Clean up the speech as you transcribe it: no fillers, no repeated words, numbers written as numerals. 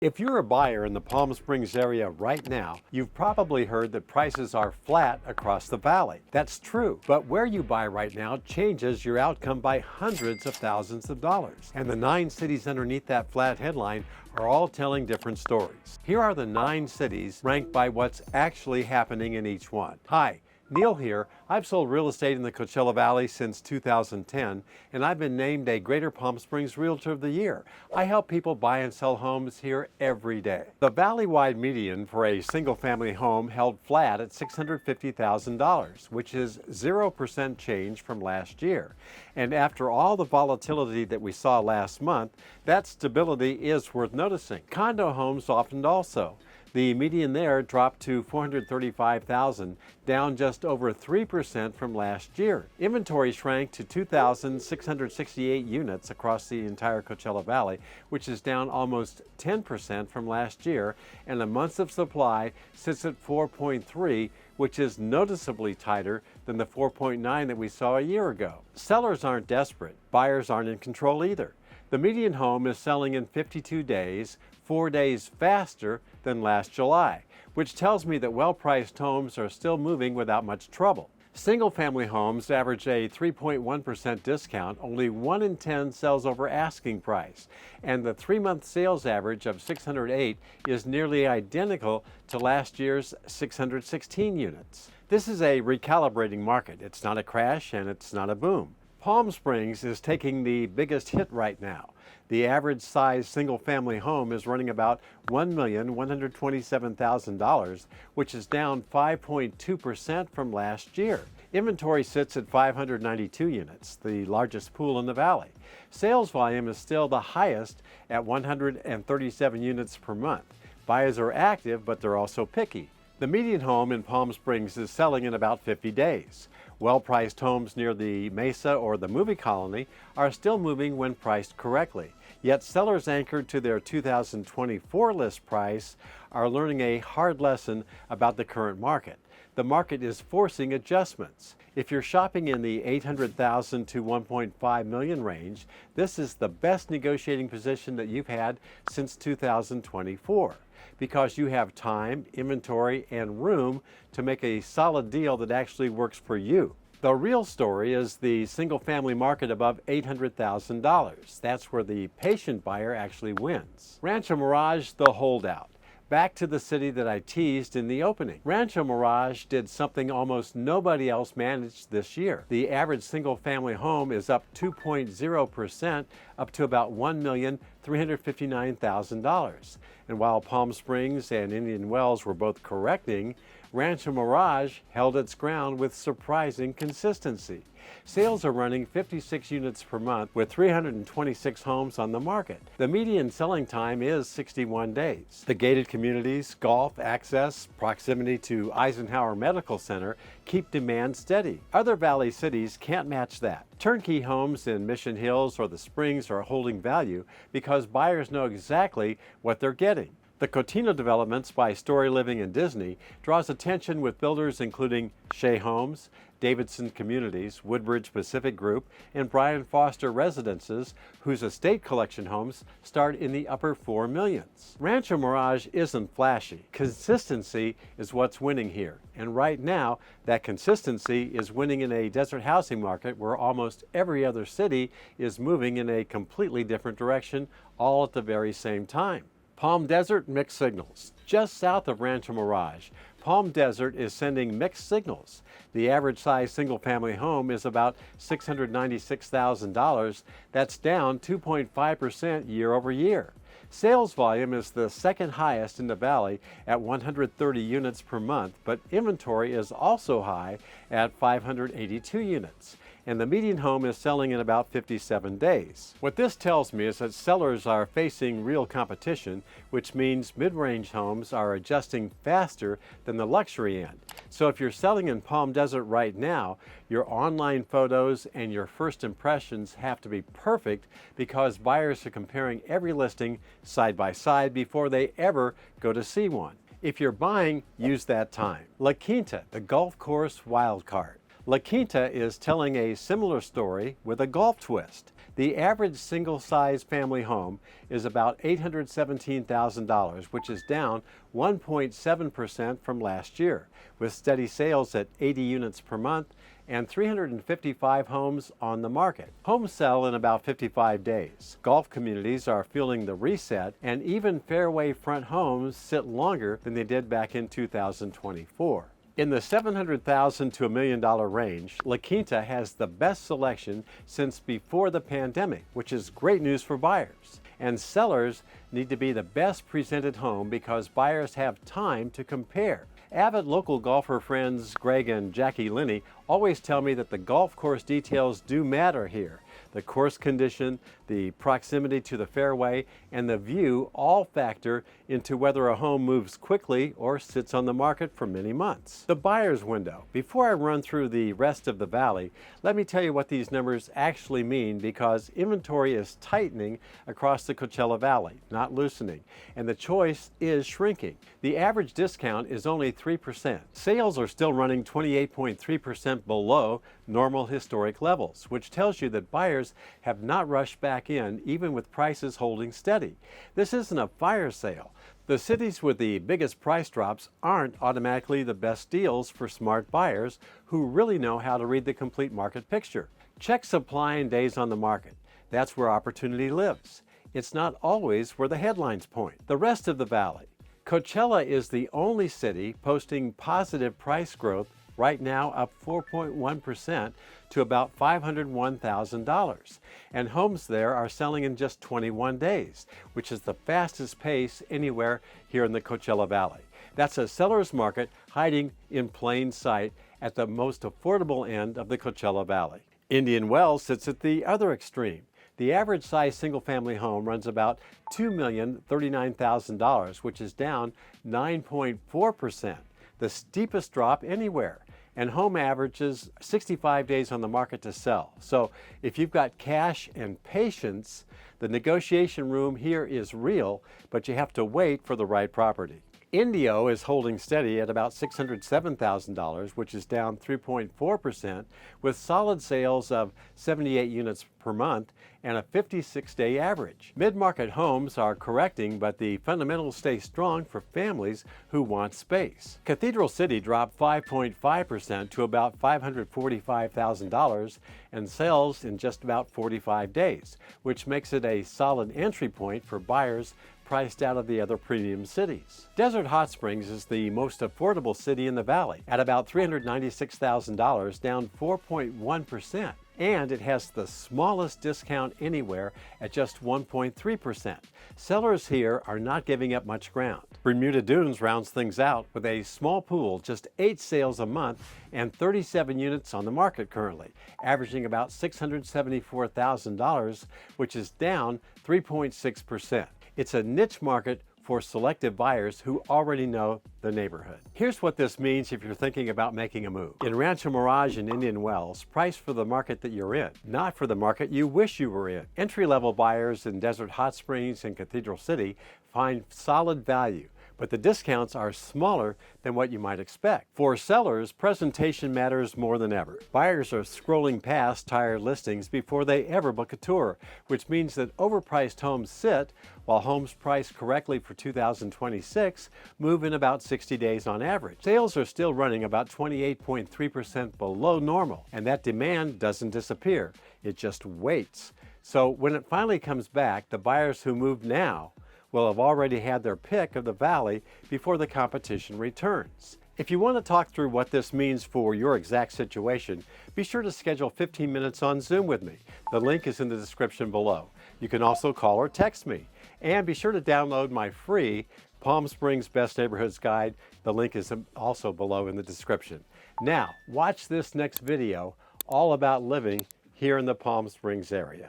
If you're a buyer in the Palm Springs area right now, you've probably heard that prices are flat across the valley. That's true, but where you buy right now changes your outcome by hundreds of thousands of dollars. And the 9 cities underneath that flat headline are all telling different stories. Here are the 9 cities ranked by what's actually happening in each one. Hi. Neil here. I've sold real estate in the Coachella Valley since 2010, and I've been named a Greater Palm Springs Realtor of the Year. I help people buy and sell homes here every day. The valley-wide median for a single-family home held flat at $650,000, which is 0% change from last year. And after all the volatility that we saw last month, that stability is worth noticing. Condo homes softened also. The median there dropped to $435,000, down just over 3% from last year. Inventory shrank to 2,668 units across the entire Coachella Valley, which is down almost 10% from last year, and the months of supply sits at 4.3, which is noticeably tighter than the 4.9 that we saw a year ago. Sellers aren't desperate. Buyers aren't in control either. The median home is selling in 52 days, 4 days faster than last July, which tells me that well-priced homes are still moving without much trouble. Single-family homes average a 3.1% discount. Only 1 in 10 sells over asking price, and the 3-month sales average of 608 is nearly identical to last year's 616 units. This is a recalibrating market. It's not a crash and it's not a boom. Palm Springs is taking the biggest hit right now. The average size single-family home is running about $1,127,000, which is down 5.2% from last year. Inventory sits at 592 units, the largest pool in the valley. Sales volume is still the highest at 137 units per month. Buyers are active, but they're also picky. The median home in Palm Springs is selling in about 50 days. Well-priced homes near the Mesa or the Movie Colony are still moving when priced correctly. Yet sellers anchored to their 2024 list price are learning a hard lesson about the current market. The market is forcing adjustments. If you're shopping in the $800,000 to $1.5 million range, this is the best negotiating position that you've had since 2024. Because you have time, inventory, and room to make a solid deal that actually works for you. The real story is the single-family market above $800,000. That's where the patient buyer actually wins. Rancho Mirage, the holdout. Back to the city that I teased in the opening. Rancho Mirage did something almost nobody else managed this year. The average single-family home is up 2.0%, up to about $1,359,000. And while Palm Springs and Indian Wells were both correcting, Rancho Mirage held its ground with surprising consistency. Sales are running 56 units per month with 326 homes on the market. The median selling time is 61 days. The gated communities, golf, access, proximity to Eisenhower Medical Center keep demand steady. Other valley cities can't match that. Turnkey homes in Mission Hills or the Springs are holding value because buyers know exactly what they're getting. The Quinta developments by Story Living and Disney draws attention with builders including Shea Homes, Davidson Communities, Woodbridge Pacific Group, and Brian Foster Residences, whose estate collection homes start in the upper 4 millions. Rancho Mirage isn't flashy. Consistency is what's winning here. And right now, that consistency is winning in a desert housing market where almost every other city is moving in a completely different direction, all at the very same time. Palm Desert, mixed signals. Just south of Rancho Mirage, Palm Desert is sending mixed signals. The average size single-family home is about $696,000. That's down 2.5% year over year. Sales volume is the second highest in the valley at 130 units per month, but inventory is also high at 582 units. And the median home is selling in about 57 days. What this tells me is that sellers are facing real competition, which means mid-range homes are adjusting faster than the luxury end. So if you're selling in Palm Desert right now, your online photos and your first impressions have to be perfect because buyers are comparing every listing side by side before they ever go to see one. If you're buying, use that time. La Quinta, the golf course wild card. La Quinta is telling a similar story with a golf twist. The average single-size family home is about $817,000, which is down 1.7% from last year, with steady sales at 80 units per month and 355 homes on the market. Homes sell in about 55 days. Golf communities are feeling the reset, and even fairway front homes sit longer than they did back in 2024. In the $700,000 to $1 million range, La Quinta has the best selection since before the pandemic, which is great news for buyers. And sellers need to be the best presented home because buyers have time to compare. Avid local golfer friends Greg and Jackie Linney always tell me that the golf course details do matter here. The course condition, the proximity to the fairway, and the view all factor into whether a home moves quickly or sits on the market for many months. The buyer's window. Before I run through the rest of the valley, let me tell you what these numbers actually mean, because inventory is tightening across the Coachella Valley, not loosening, and the choice is shrinking. The average discount is only 3%. Sales are still running 28.3% below normal historic levels, which tells you that buyers have not rushed back in, even with prices holding steady. This isn't a fire sale. The cities with the biggest price drops aren't automatically the best deals for smart buyers who really know how to read the complete market picture. Check supply and days on the market. That's where opportunity lives. It's not always where the headlines point. The rest of the valley. Coachella is the only city posting positive price growth right now, up 4.1% to about $501,000. And homes there are selling in just 21 days, which is the fastest pace anywhere here in the Coachella Valley. That's a seller's market hiding in plain sight at the most affordable end of the Coachella Valley. Indian Wells sits at the other extreme. The average size single-family home runs about $2,039,000, which is down 9.4%, the steepest drop anywhere. And home averages 65 days on the market to sell. So if you've got cash and patience, the negotiation room here is real, but you have to wait for the right property. Indio is holding steady at about $607,000, which is down 3.4%, with solid sales of 78 units per month and a 56-day average. Mid-market homes are correcting, but the fundamentals stay strong for families who want space. Cathedral City dropped 5.5% to about $545,000 and sells in just about 45 days, which makes it a solid entry point for buyers priced out of the other premium cities. Desert Hot Springs is the most affordable city in the valley at about $396,000, down 4.1%. And it has the smallest discount anywhere at just 1.3%. Sellers here are not giving up much ground. Bermuda Dunes rounds things out with a small pool, just 8 sales a month and 37 units on the market currently, averaging about $674,000, which is down 3.6%. It's a niche market for selective buyers who already know the neighborhood. Here's what this means if you're thinking about making a move. In Rancho Mirage and Indian Wells, price for the market that you're in, not for the market you wish you were in. Entry-level buyers in Desert Hot Springs and Cathedral City find solid value, but the discounts are smaller than what you might expect. For sellers, presentation matters more than ever. Buyers are scrolling past tired listings before they ever book a tour, which means that overpriced homes sit while homes priced correctly for 2026 move in about 60 days on average. Sales are still running about 28.3% below normal, and that demand doesn't disappear. It just waits. So when it finally comes back, the buyers who move now will have already had their pick of the valley before the competition returns. If you want to talk through what this means for your exact situation, be sure to schedule 15 minutes on Zoom with me. The link is in the description below. You can also call or text me. And be sure to download my free Palm Springs Best Neighborhoods Guide. The link is also below in the description. Now, watch this next video all about living here in the Palm Springs area.